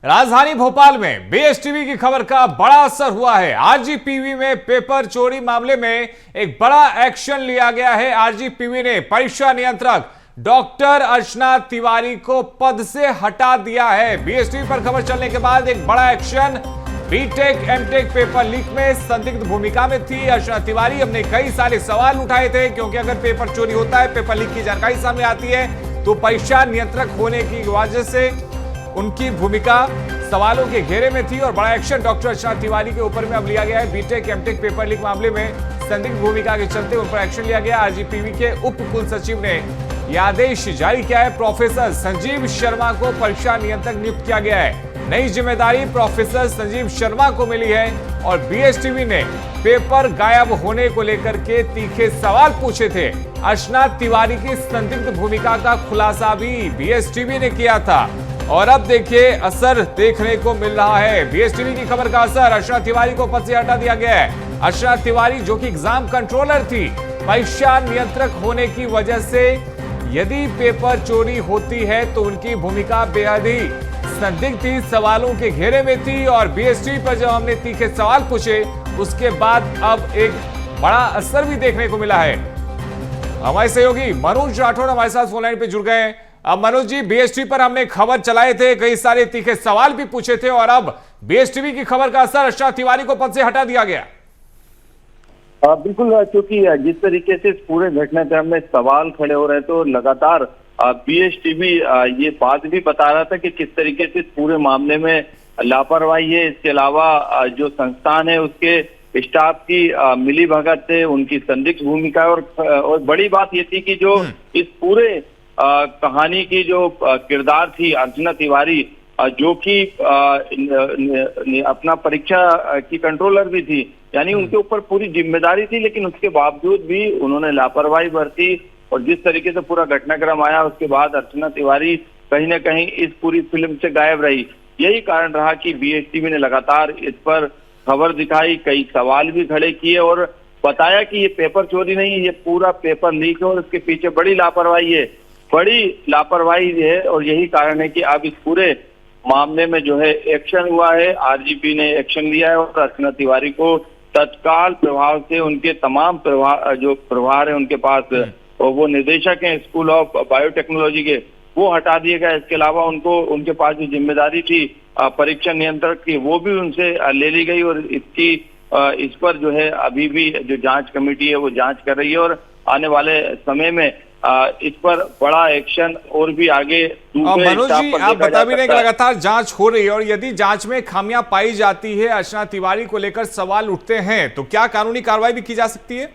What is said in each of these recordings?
राजधानी भोपाल में बीएसटीवी की खबर का बड़ा असर हुआ है। आरजीपीवी में पेपर चोरी मामले में एक बड़ा एक्शन लिया गया है। आरजीपीवी ने परीक्षा नियंत्रक डॉक्टर अर्चना तिवारी को पद से हटा दिया है। बीएसटीवी पर खबर चलने के बाद एक बड़ा action. BTech MTech paper leak में संदिग्ध भूमिका में थी अर्चना तिवारी। हमने कई सारे सवाल उठाए थे क्योंकि अगर पेपर चोरी होता है, पेपर लीक की जानकारी सामने आती है तो परीक्षा नियंत्रक होने की वजह से उनकी भूमिका सवालों के घेरे में थी और बड़ा एक्शन डॉक्टर अर्चना तिवारी के ऊपर में अब लिया गया है। बीटेक एमटेक पेपर लीक मामले में संदिग्ध भूमिका के चलते उन पर एक्शन लिया गया। आरजीपीवी के उप कुल सचिव ने यह आदेश जारी किया है। प्रोफेसर संजीव शर्मा को परीक्षा नियंत्रक नियुक्त किया गया है। नई जिम्मेदारी प्रोफेसर संजीव शर्मा को मिली है और बीएसटीवी ने पेपर गायब होने को लेकर के तीखे सवाल पूछे थे। अर्चना तिवारी की संदिग्ध भूमिका का खुलासा भी बीएसटीवी ने किया था और अब देखिए असर देखने को मिल रहा है। बीएसटीवी की खबर का असर, अर्चना तिवारी को पद से हटा दिया गया है। अर्चना तिवारी जो कि एग्जाम कंट्रोलर थी, परीक्षा नियंत्रक होने की वजह से यदि पेपर चोरी होती है तो उनकी भूमिका बेहद ही संदिग्ध थी, सवालों के घेरे में थी और बीएसटीवी पर जब हमने तीखे सवाल पूछे उसके बाद अब एक बड़ा असर भी देखने को मिला है। हमारे सहयोगी मनोज राठौड़ हमारे साथ फोन लाइन पे जुड़ गए हैं। अब मनोज जी, बीएसटीवी पर हमने खबर चलाए थे, कई सारे तीखे सवाल भी पूछे थे और अब बीएसटीवी की खबर का असर, अर्चना तिवारी को पद से हटा दिया गया। बिल्कुल, क्योंकि जिस तरीके से इस पूरे घटनाक्रम में सवाल खड़े हो रहे तो लगातार बीएसटीवी ये बात भी बता रहा था कि किस तरीके से इस पूरे मामले में लापरवाही है। इसके अलावा जो संस्थान है उसके स्टाफ की मिली भगत से उनकी संदिग्ध भूमिका और बड़ी बात ये थी कि जो इस पूरे कहानी की जो किरदार थी अर्चना तिवारी, जो कि अपना परीक्षा की कंट्रोलर भी थी, यानी उनके ऊपर पूरी जिम्मेदारी थी, लेकिन उसके बावजूद भी उन्होंने लापरवाही बरती और जिस तरीके से पूरा घटनाक्रम आया उसके बाद अर्चना तिवारी कहीं ना कहीं इस पूरी फिल्म से गायब रही। यही कारण रहा कि बीएसटीवी ने लगातार इस पर खबर दिखाई, कई सवाल भी खड़े किए और बताया कि ये पेपर चोरी नहीं है, ये पूरा पेपर लीक है और इसके पीछे बड़ी लापरवाही है, बड़ी लापरवाही है। और यही कारण है कि अब इस पूरे मामले में जो है एक्शन हुआ है। आरजीपी ने एक्शन लिया है और अर्चना तिवारी को तत्काल प्रभाव से उनके तमाम जो प्रभार है उनके पास, और वो निदेशक हैं स्कूल ऑफ बायोटेक्नोलॉजी के, वो हटा दिए गए। इसके अलावा उनके पास जो जिम्मेदारी थी परीक्षा नियंत्रक की, वो भी उनसे ले ली गई और इस पर जो है अभी भी जो जांच कमेटी है वो जांच कर रही है और आने वाले समय में इस पर बड़ा एक्शन और भी आगे। मनोज जी, आप बता भी रहे कि लगातार जांच हो रही है और यदि जांच में खामियां पाई जाती है, अर्चना तिवारी को लेकर सवाल उठते हैं तो क्या कानूनी कार्रवाई भी की जा सकती है?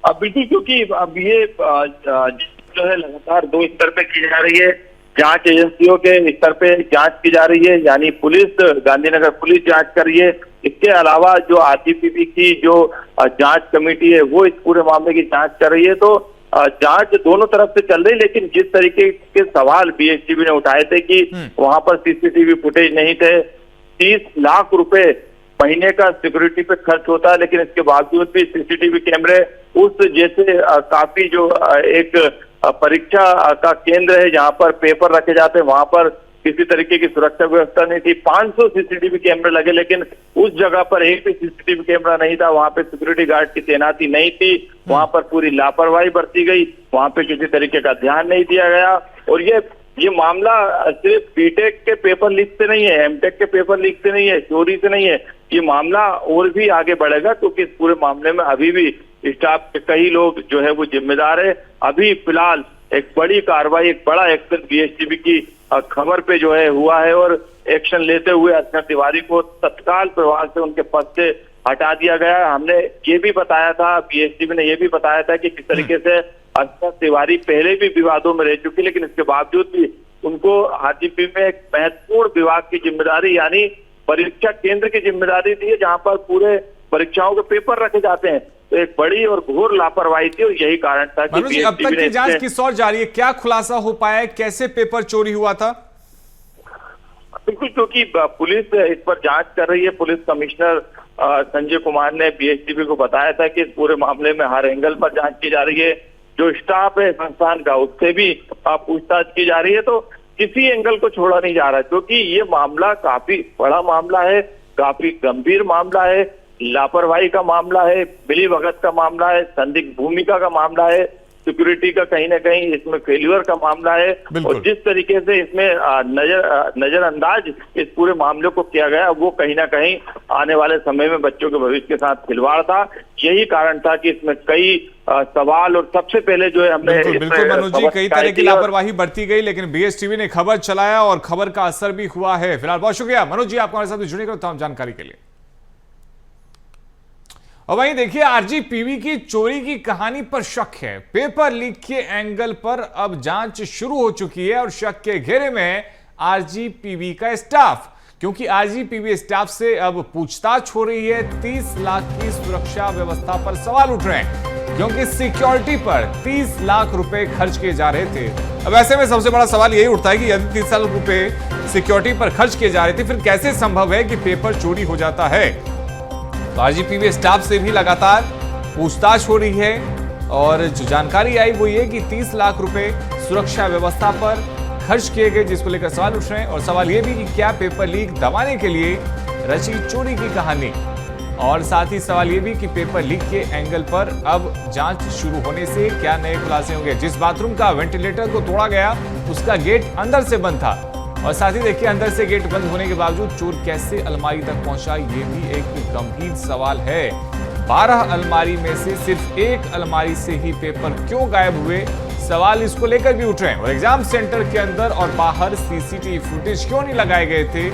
बिल्कुल, क्योंकि अब ये जो है लगातार दो स्तर पे की जा रही है। जांच एजेंसियों के स्तर पे जांच की जा रही है, यानी पुलिस, गांधीनगर पुलिस जांच कर रही है। इसके अलावा जो आरजीपीवी की जो जांच कमेटी है वो इस पूरे मामले की जांच कर रही है। तो जांच दोनों तरफ से चल रही है, लेकिन जिस तरीके के सवाल बीएसटीवी ने उठाए थे कि वहां पर सीसीटीवी फुटेज नहीं थे, 30 लाख रुपए महीने का सिक्योरिटी पे खर्च होता है, लेकिन इसके बावजूद भी सीसीटीवी कैमरे उस जैसे काफी जो एक परीक्षा का केंद्र है जहां पर पेपर रखे जाते हैं, वहां पर किसी तरीके की सुरक्षा व्यवस्था नहीं थी। 500 सीसीटीवी कैमरे लगे, लेकिन उस जगह पर एक भी सीसीटीवी कैमरा नहीं था, वहां पे सिक्योरिटी गार्ड की तैनाती नहीं थी, वहां पर पूरी लापरवाही बरती गई, वहां पे किसी तरीके का ध्यान नहीं दिया गया। और ये मामला सिर्फ बीटेक के पेपर लीक से नहीं है, एमटेक के पेपर लीक से नहीं है, चोरी से नहीं है, ये मामला और भी आगे बढ़ेगा क्योंकि इस पूरे मामले में अभी भी स्टाफ के कई लोग जो है वो जिम्मेदार है। अभी फिलहाल एक बड़ी कार्रवाई, एक बड़ा एक्शन बीएसटीवी की खबर पे जो है हुआ है और एक्शन लेते हुए अर्चना तिवारी को तत्काल प्रभाव से उनके पद से हटा दिया गया है। हमने ये भी बताया था, बीएसटीवी ने ये भी बताया था कि किस तरीके से अर्चना तिवारी पहले भी विवादों में रह चुकी, लेकिन इसके बावजूद भी उनको आरजीपी में एक महत्वपूर्ण विभाग की जिम्मेदारी यानी परीक्षा केंद्र की जिम्मेदारी दी है जहां पर पूरे परीक्षाओं के पेपर रखे जाते हैं। तो एक बड़ी और घोर लापरवाही थी और यही कारण था कि अब तक की जांच किस ओर जारी है, क्या खुलासा हो पाया है, कैसे पेपर चोरी हुआ था? बिल्कुल, क्योंकि पुलिस इस पर जांच कर रही है। पुलिस कमिश्नर संजय कुमार ने बीएसटीवी को बताया था कि इस पूरे मामले में हर एंगल पर जांच की जा रही है। जो स्टाफ है संस्थान का उससे भी पूछताछ की जा रही है। तो किसी एंगल को छोड़ा नहीं जा रहा, क्योंकि ये मामला काफी बड़ा मामला है, काफी गंभीर मामला है, लापरवाही का मामला है, मिलीभगत का मामला है, संदिग्ध भूमिका का मामला है, सिक्योरिटी का कहीं ना कहीं इसमें फेल्यूर का मामला है। और जिस तरीके से इसमें नजरअंदाज इस पूरे मामले को किया गया, वो कहीं ना कहीं आने वाले समय में बच्चों के भविष्य के साथ खिलवाड़ था। यही कारण था कि इसमें कई सवाल, और सबसे पहले जो है हमने बिल्कुल मनोज जी, कई तरह की लापरवाही बरती गई, लेकिन बीएसटीवी ने खबर चलाया और खबर का असर भी हुआ है। फिलहाल बहुत शुक्रिया मनोज जी, आपको हमारे साथ जुड़ने के तमाम जानकारी के लिए। और वहीं देखिए, आरजीपीवी की चोरी की कहानी पर शक है। पेपर लीक के एंगल पर अब जांच शुरू हो चुकी है और शक के घेरे में आरजीपीवी का स्टाफ, क्योंकि आरजीपीवी स्टाफ से अब पूछताछ हो रही है। 30 लाख की सुरक्षा व्यवस्था पर सवाल उठ रहे हैं, क्योंकि सिक्योरिटी पर 30 लाख रुपए खर्च किए जा रहे थे। अब ऐसे में सबसे बड़ा सवाल यही उठता है कि यदि 30 लाख रुपए सिक्योरिटी पर खर्च किए जा रहे थे, फिर कैसे संभव है कि पेपर चोरी हो जाता है। तो आरजीपीवी स्टाफ से भी लगातार पूछताछ हो रही है और जो जानकारी आई वो ये कि 30 लाख रुपए सुरक्षा व्यवस्था पर खर्च किए गए, जिसको लेकर सवाल उठ रहे हैं। और सवाल ये भी कि क्या पेपर लीक दबाने के लिए रची चोरी की कहानी, और साथ ही सवाल ये भी कि पेपर लीक के एंगल पर अब जांच शुरू होने से क्या नए खुलासे होंगे। जिस बाथरूम का वेंटिलेटर को तोड़ा गया, उसका गेट अंदर से बंद था, और साथ ही देखिए अंदर से गेट बंद होने के बावजूद चोर कैसे अलमारी तक पहुंचा, ये भी एक गंभीर सवाल है। 12 अलमारी में से सिर्फ एक अलमारी से ही पेपर क्यों गायब हुए, सवाल इसको लेकर भी उठ रहे हैं। और एग्जाम सेंटर के अंदर और बाहर सीसीटीवी फुटेज क्यों नहीं लगाए गए थे,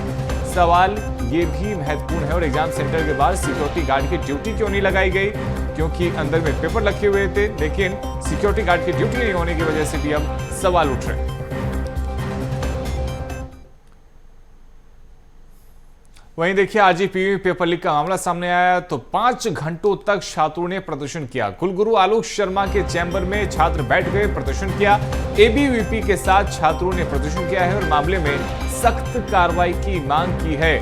सवाल ये भी महत्वपूर्ण है। और एग्जाम सेंटर के बाहर सिक्योरिटी गार्ड की ड्यूटी क्यों नहीं लगाई गई, क्योंकि अंदर में पेपर रखे हुए थे, लेकिन सिक्योरिटी गार्ड की ड्यूटी नहीं होने की वजह से भी अब सवाल उठ रहे हैं। वहीं देखिए, आरजीपीवी पेपर लीक का मामला सामने आया तो 5 घंटों तक छात्रों ने प्रदर्शन किया। कुलगुरु आलोक शर्मा के चैम्बर में छात्र बैठ गए, प्रदर्शन किया। एबीवीपी के साथ छात्रों ने प्रदर्शन किया है और मामले में सख्त कार्रवाई की मांग की है।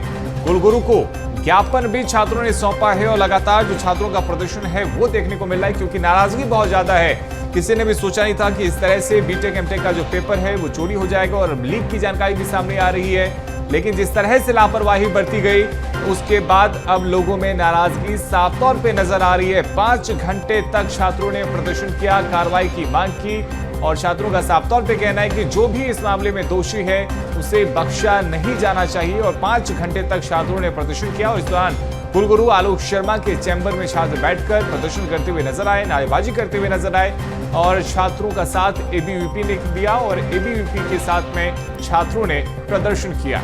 कुलगुरु को ज्ञापन भी छात्रों ने सौंपा है और लगातार जो छात्रों का प्रदर्शन है वो देखने को मिल रहा है, क्योंकि नाराजगी बहुत ज्यादा है। किसी ने भी सोचा नहीं था कि इस तरह से बीटेक एमटेक का जो पेपर है वो चोरी हो जाएगा, और लीक की जानकारी भी सामने आ रही है। लेकिन जिस तरह से लापरवाही बरती गई, उसके बाद अब लोगों में नाराजगी साफ तौर पे नजर आ रही है। 5 घंटे तक छात्रों ने प्रदर्शन किया, कार्रवाई की मांग की, और छात्रों का साफ तौर पे कहना है कि जो भी इस मामले में दोषी है उसे बख्शा नहीं जाना चाहिए। और 5 घंटे तक छात्रों ने प्रदर्शन किया, और इस दौरान कुलगुरु आलोक शर्मा के चैम्बर में छात्र बैठकर प्रदर्शन करते हुए नजर आए, नारेबाजी करते हुए नजर आए, और छात्रों का साथ एबीवीपी ने दिया और एबीवीपी के साथ में छात्रों ने प्रदर्शन किया।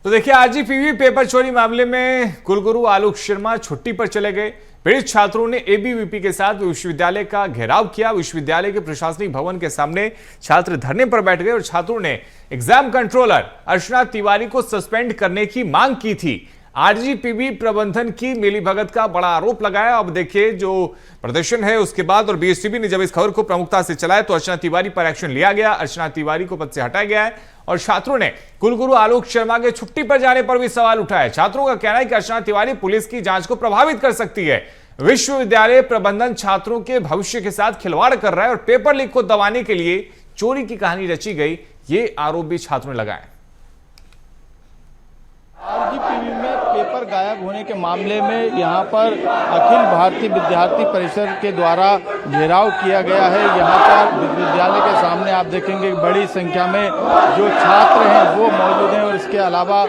तो देखिए, आरजीपीवी पेपर चोरी मामले में कुलगुरु आलोक शर्मा छुट्टी पर चले गए। पीड़ित छात्रों ने एबीवीपी के साथ विश्वविद्यालय का घेराव किया। विश्वविद्यालय के प्रशासनिक भवन के सामने छात्र धरने पर बैठ गए और छात्रों ने एग्जाम कंट्रोलर अर्चना तिवारी को सस्पेंड करने की मांग की थी। आरजीपीवी प्रबंधन की मिलीभगत का बड़ा आरोप लगाया। अब देखिए, जो प्रदर्शन है उसके बाद और बीएसटीवी ने जब इस खबर को प्रमुखता से चलाया तो अर्चना तिवारी पर एक्शन लिया गया। अर्चना तिवारी को पद से हटाया गया है और छात्रों ने कुलगुरु आलोक शर्मा के छुट्टी पर जाने पर भी सवाल उठाया। छात्रों का कहना है कि अर्चना तिवारी पुलिस की जांच को प्रभावित कर सकती है। विश्वविद्यालय प्रबंधन छात्रों के भविष्य के साथ खिलवाड़ कर रहा है और पेपर लीक को दबाने के लिए चोरी की कहानी रची गई, ये आरोप भी छात्रों ने लगाए। आरजीपीवी में पेपर गायब होने के मामले में यहाँ पर अखिल भारतीय विद्यार्थी परिषद के द्वारा घेराव किया गया है। यहाँ पर विश्वविद्यालय के सामने आप देखेंगे बड़ी संख्या में जो छात्र हैं वो मौजूद हैं, और इसके अलावा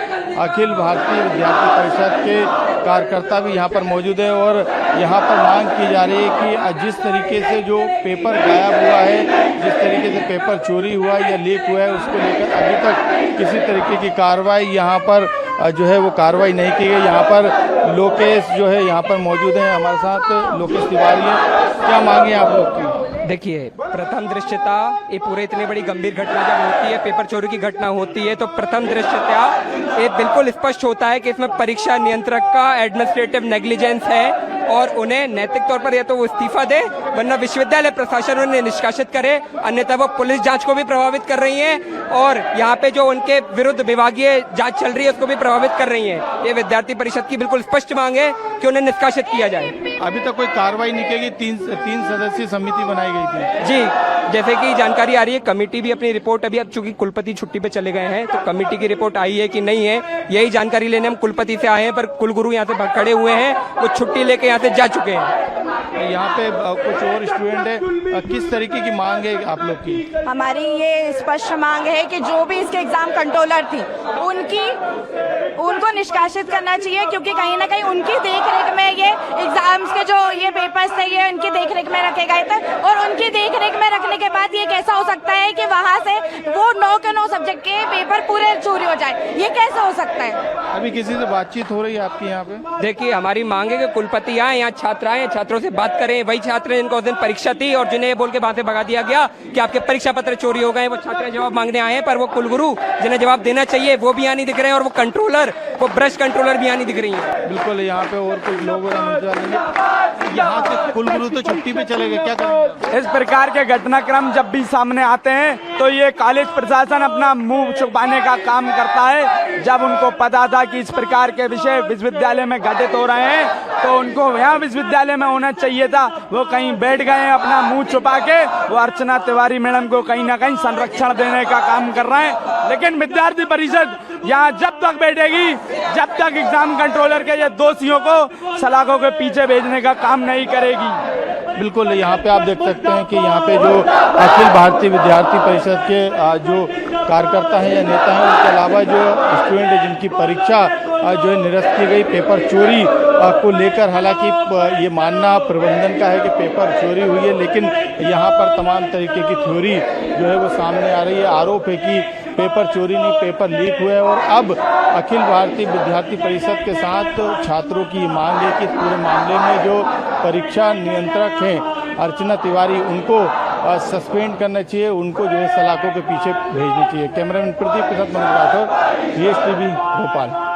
अखिल भारतीय विद्यार्थी परिषद के कार्यकर्ता भी यहाँ पर मौजूद है। और यहाँ पर मांग की जा रही है कि जिस तरीके से जो पेपर गायब हुआ है, जिस तरीके से पेपर चोरी हुआ या लीक हुआ है, उसको लेकर अभी तक किसी तरीके की कार्रवाई यहाँ पर जो है वो कार्रवाई नहीं की गई। यहाँ पर लोकेश जो है यहाँ पर मौजूद हैं, हमारे साथ लोकेश तिवारी है। क्या मांगे आप लोग की? देखिए, प्रथम दृश्यता ये पूरे इतनी बड़ी गंभीर घटना जब होती है, पेपर चोरी की घटना होती है, तो प्रथम दृश्यता ये बिल्कुल स्पष्ट होता है कि इसमें परीक्षा नियंत्रक का एडमिनिस्ट्रेटिव नेग्लिजेंस है। और उन्हें नैतिक तौर पर या तो वो इस्तीफा दे, वरना विश्वविद्यालय प्रशासन उन्हें निष्कासित करे, अन्यथा वो पुलिस जांच को भी प्रभावित कर रही हैं और यहाँ पे जो उनके विरुद्ध विभागीय जांच चल रही है उसको भी प्रभावित कर रही हैं। ये विद्यार्थी परिषद की बिल्कुल स्पष्ट मांग है कि उन्हें निष्कासित किया जाए। अभी तक कोई कार्रवाई नहीं की गई, तीन सदस्यीय समिति बनाई गई थी। जी, जैसे कि जानकारी आ रही है, कमेटी भी अपनी रिपोर्ट, अभी अब चूंकि कुलपति छुट्टी पे चले गए हैं तो कमेटी की रिपोर्ट आई है कि नहीं है, यही जानकारी लेने हम कुलपति से आए हैं, पर कुलगुरु यहाँ से खड़े हुए हैं, वो छुट्टी लेके यहाँ से जा चुके हैं। यहाँ पे कुछ और स्टूडेंट है, किस तरीके की मांग है आप लोग की? हमारी ये स्पष्ट मांग है कि जो भी इसके एग्जाम कंट्रोलर थी उनको निष्कासित करना चाहिए, क्योंकि कहीं ना कहीं उनकी देखरेख में ये एग्जाम्स के जो ये पेपर्स थे ये उनकी देखरेख में रखे गए थे, और उनकी देखरेख में रखने के बाद ये कैसा हो सकता है कि वहाँ से वो 9 के 9 सब्जेक्ट के पेपर पूरे चोरी हो जाए, ये कैसे हो सकता है? अभी किसी से बातचीत हो रही है आपकी यहाँ पे? देखिए, हमारी मांग है कि कुलपति आए, यहाँ छात्र आए, छात्रों से बात करें। वही छात्र जिनको उस दिन परीक्षा थी और जिन्हें ये बोल के वहां से भगा दिया गया कि आपके परीक्षा पत्र चोरी हो गए, वो छात्र जवाब मांगने आए हैं, पर वो कुलगुरु जिन्हें जवाब देना चाहिए वो भी यहाँ नहीं दिख रहे हैं, और वो कंट्रोलर, वो ब्रश कंट्रोलर भी यहाँ नहीं दिख रही है। बिल्कुल, यहाँ पे और कुछ लोग यहाँ से कुलगुरु तो छुट्टी पे चले गए, क्या करेंगे? इस प्रकार के घटनाक्रम जब भी सामने आते हैं तो ये कॉलेज प्रशासन अपना मुंह छुपाने का काम करता है। जब उनको पता था कि इस प्रकार के विषय विश्वविद्यालय में घटित हो रहे हैं तो उनको यहाँ विश्वविद्यालय में होना चाहिए था, वो कहीं बैठ गए अपना मुंह छुपा के। वो अर्चना तिवारी मैडम को कहीं ना कहीं संरक्षण देने का काम कर रहे हैं, लेकिन विद्यार्थी परिषद यहाँ जब तक बैठेगी जब तक एग्जाम कंट्रोलर के ये दोषियों को सलाखों के पीछे भेजने का काम नहीं करेगी। बिल्कुल, यहाँ पे आप देख सकते हैं कि यहाँ पे जो अखिल भारतीय विद्यार्थी परिषद के जो कार्यकर्ता हैं या नेता हैं, उनके अलावा जो स्टूडेंट है जिनकी परीक्षा जो है निरस्त की गई पेपर चोरी को लेकर, हालांकि ये मानना प्रबंधन का है कि पेपर चोरी हुई है, लेकिन यहाँ पर तमाम तरीके की थ्योरी जो है वो सामने आ रही है। आरोप है कि पेपर चोरी नहीं, पेपर लीक हुए, और अब अखिल भारतीय विद्यार्थी परिषद के साथ छात्रों की मांग है कि पूरे मामले में जो परीक्षा नियंत्रक हैं अर्चना तिवारी, उनको सस्पेंड करना चाहिए, उनको जो है सलाखों के पीछे भेजनी चाहिए। कैमरामैन प्रदीप के साथ मनोज राठौर, VSTV भोपाल।